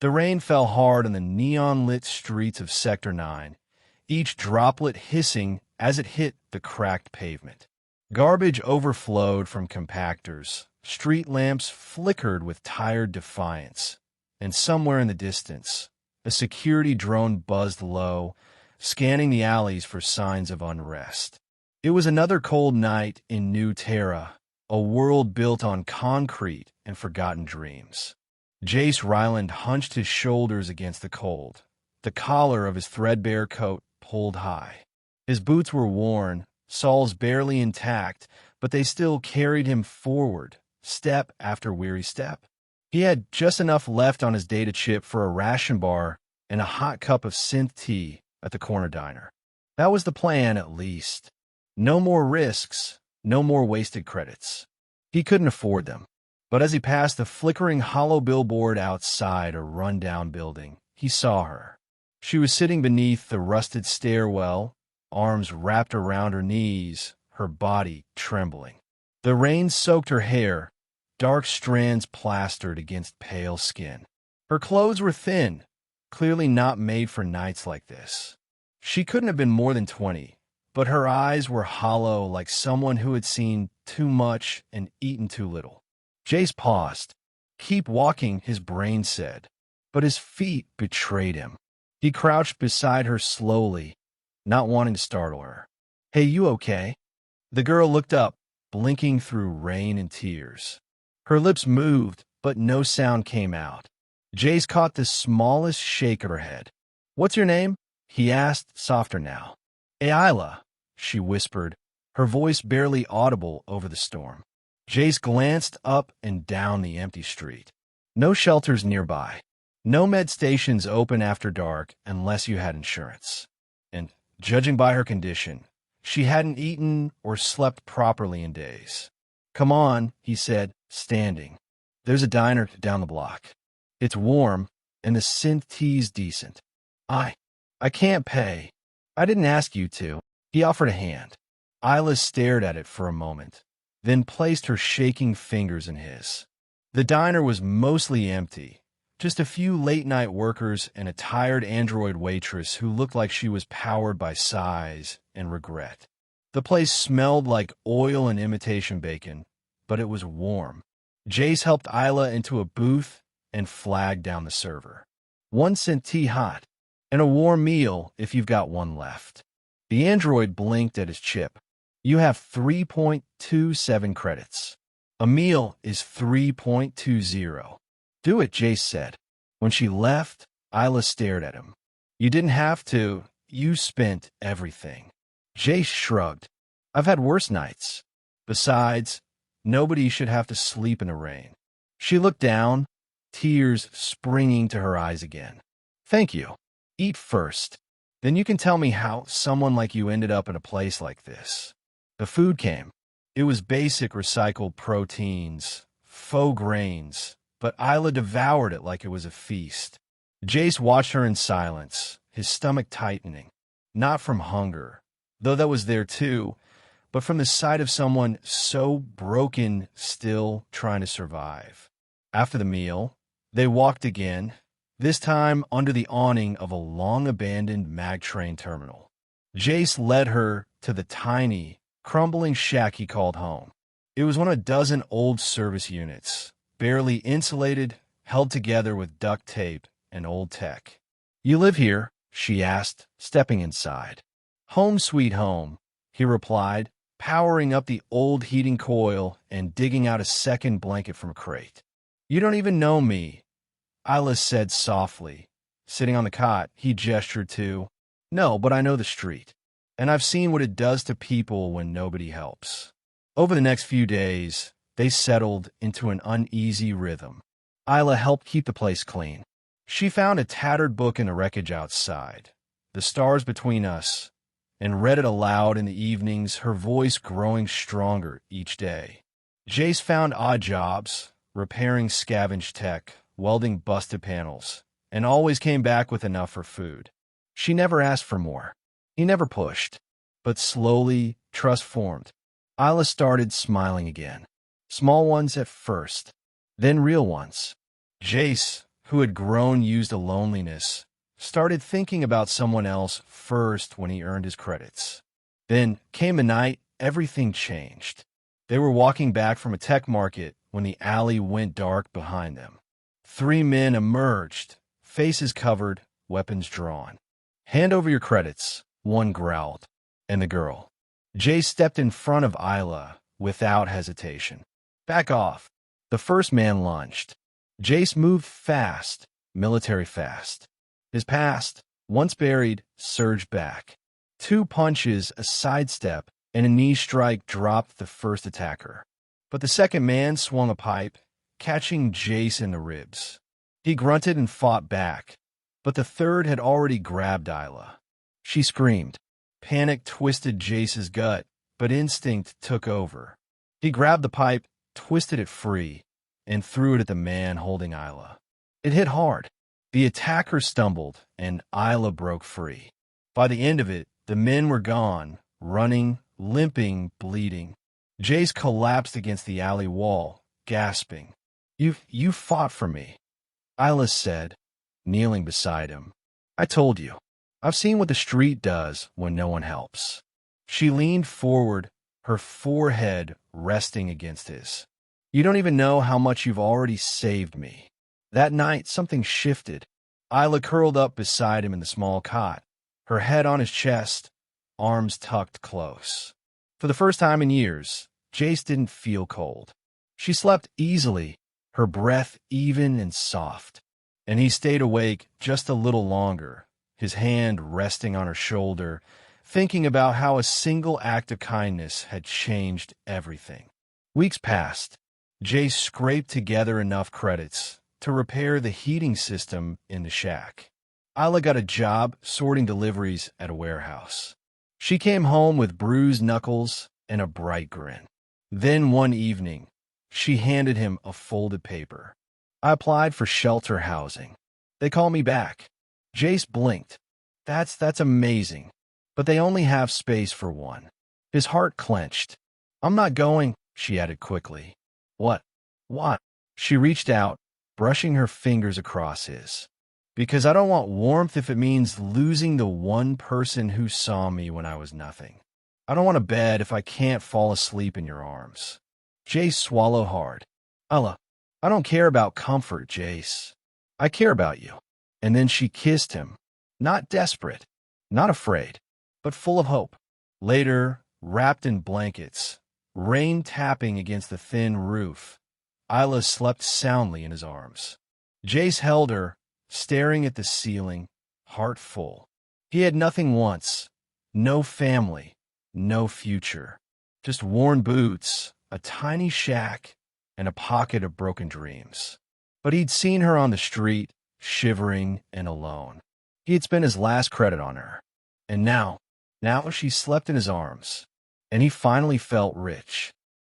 The rain fell hard on the neon-lit streets of Sector 9, each droplet hissing as it hit the cracked pavement. Garbage overflowed from compactors, street lamps flickered with tired defiance, and somewhere in the distance, a security drone buzzed low, scanning the alleys for signs of unrest. It was another cold night in New Terra, a world built on concrete and forgotten dreams. Jace Ryland hunched his shoulders against the cold, the collar of his threadbare coat pulled high. His boots were worn, soles barely intact, but they still carried him forward, step after weary step. He had just enough left on his data chip for a ration bar and a hot cup of synth tea at the corner diner. That was the plan, at least. No more risks, no more wasted credits. He couldn't afford them. But as he passed the flickering hollow billboard outside a run-down building, he saw her. She was sitting beneath the rusted stairwell, arms wrapped around her knees, her body trembling. The rain soaked her hair, dark strands plastered against pale skin. Her clothes were thin, clearly not made for nights like this. She couldn't have been more than 20, but her eyes were hollow like someone who had seen too much and eaten too little. Jace paused. Keep walking, his brain said, but his feet betrayed him. He crouched beside her slowly, not wanting to startle her. Hey, you okay? The girl looked up, blinking through rain and tears. Her lips moved, but no sound came out. Jace caught the smallest shake of her head. What's your name? He asked, softer now. Ayla, she whispered, her voice barely audible over the storm. Jace glanced up and down the empty street. No shelters nearby. No med stations open after dark unless you had insurance. And, judging by her condition, she hadn't eaten or slept properly in days. Come on, he said, standing. There's a diner down the block. It's warm, and the synth tea's decent. I can't pay. I didn't ask you to. He offered a hand. Ayla stared at it for a moment, then placed her shaking fingers in his. The diner was mostly empty, just a few late-night workers and a tired android waitress who looked like she was powered by sighs and regret. The place smelled like oil and imitation bacon, but it was warm. Jace helped Ayla into a booth and flagged down the server. 1 cent tea hot, and a warm meal if you've got one left. The android blinked at his chip. You have 3.27 credits. A meal is 3.20. Do it, Jace said. When she left, Ayla stared at him. You didn't have to. You spent everything. Jace shrugged. I've had worse nights. Besides, nobody should have to sleep in the rain. She looked down, tears springing to her eyes again. Thank you. Eat first. Then you can tell me how someone like you ended up in a place like this. The food came. It was basic recycled proteins, faux grains, but Ayla devoured it like it was a feast. Jace watched her in silence, his stomach tightening, not from hunger, though that was there too, but from the sight of someone so broken, still trying to survive. After the meal, they walked again, this time under the awning of a long-abandoned mag train terminal. Jace led her to the tiny, crumbling shack he called home. It was one of a dozen old service units, barely insulated, held together with duct tape and old tech. You live here? She asked, stepping inside. Home sweet home, he replied, powering up the old heating coil and digging out a second blanket from a crate. You don't even know me, Ayla said softly. Sitting on the cot, he gestured to, No, but I know the street, and I've seen what it does to people when nobody helps. Over the next few days, they settled into an uneasy rhythm. Ayla helped keep the place clean. She found a tattered book in the wreckage outside, The Stars Between Us, and read it aloud in the evenings, her voice growing stronger each day. Jace found odd jobs, repairing scavenged tech, welding busted panels, and always came back with enough for food. She never asked for more. He never pushed, but slowly trust formed. Ayla started smiling again. Small ones at first, then real ones. Jace, who had grown used to loneliness, started thinking about someone else first when he earned his credits. Then came a night everything changed. They were walking back from a tech market when the alley went dark behind them. 3 men emerged, faces covered, weapons drawn. "Hand over your credits," one growled. And the girl. Jay stepped in front of Isla without hesitation. "Back off." The first man lunged. Jace moved fast, military fast. His past, once buried, surged back. 2 punches, a sidestep, and a knee strike dropped the first attacker. But the second man swung a pipe, catching Jace in the ribs. He grunted and fought back, but the third had already grabbed Isla. She screamed. Panic twisted Jace's gut, but instinct took over. He grabbed the pipe, twisted it free, and threw it at the man holding Isla. It hit hard. The attacker stumbled, and Isla broke free. By the end of it, the men were gone, running, limping, bleeding. Jace collapsed against the alley wall, gasping. You fought for me," Isla said, kneeling beside him. "I told you. I've seen what the street does when no one helps." She leaned forward, her forehead resting against his. "You don't even know how much you've already saved me." That night, something shifted. Isla curled up beside him in the small cot, her head on his chest, arms tucked close. For the first time in years, Jace didn't feel cold. She slept easily, her breath even and soft. And he stayed awake just a little longer, his hand resting on her shoulder, thinking about how a single act of kindness had changed everything. Weeks passed. Jace scraped together enough credits to repair the heating system in the shack. Isla got a job sorting deliveries at a warehouse. She came home with bruised knuckles and a bright grin. Then one evening, she handed him a folded paper. "I applied for shelter housing. They call me back." Jace blinked. That's amazing. But they only have space for one." His heart clenched. "I'm not going," she added quickly. "What? What?" She reached out, brushing her fingers across his. "Because I don't want warmth if it means losing the one person who saw me when I was nothing. I don't want a bed if I can't fall asleep in your arms." Jace swallowed hard. "Isla, I don't care about comfort, Jace. I care about you." And then she kissed him, not desperate, not afraid, but full of hope. Later, wrapped in blankets, rain tapping against the thin roof, Isla slept soundly in his arms. Jace held her, staring at the ceiling, heart full. He had nothing once, no family, no future, just worn boots, a tiny shack, and a pocket of broken dreams. But he'd seen her on the street, shivering and alone. He had spent his last credit on her. And now she slept in his arms, and he finally felt rich.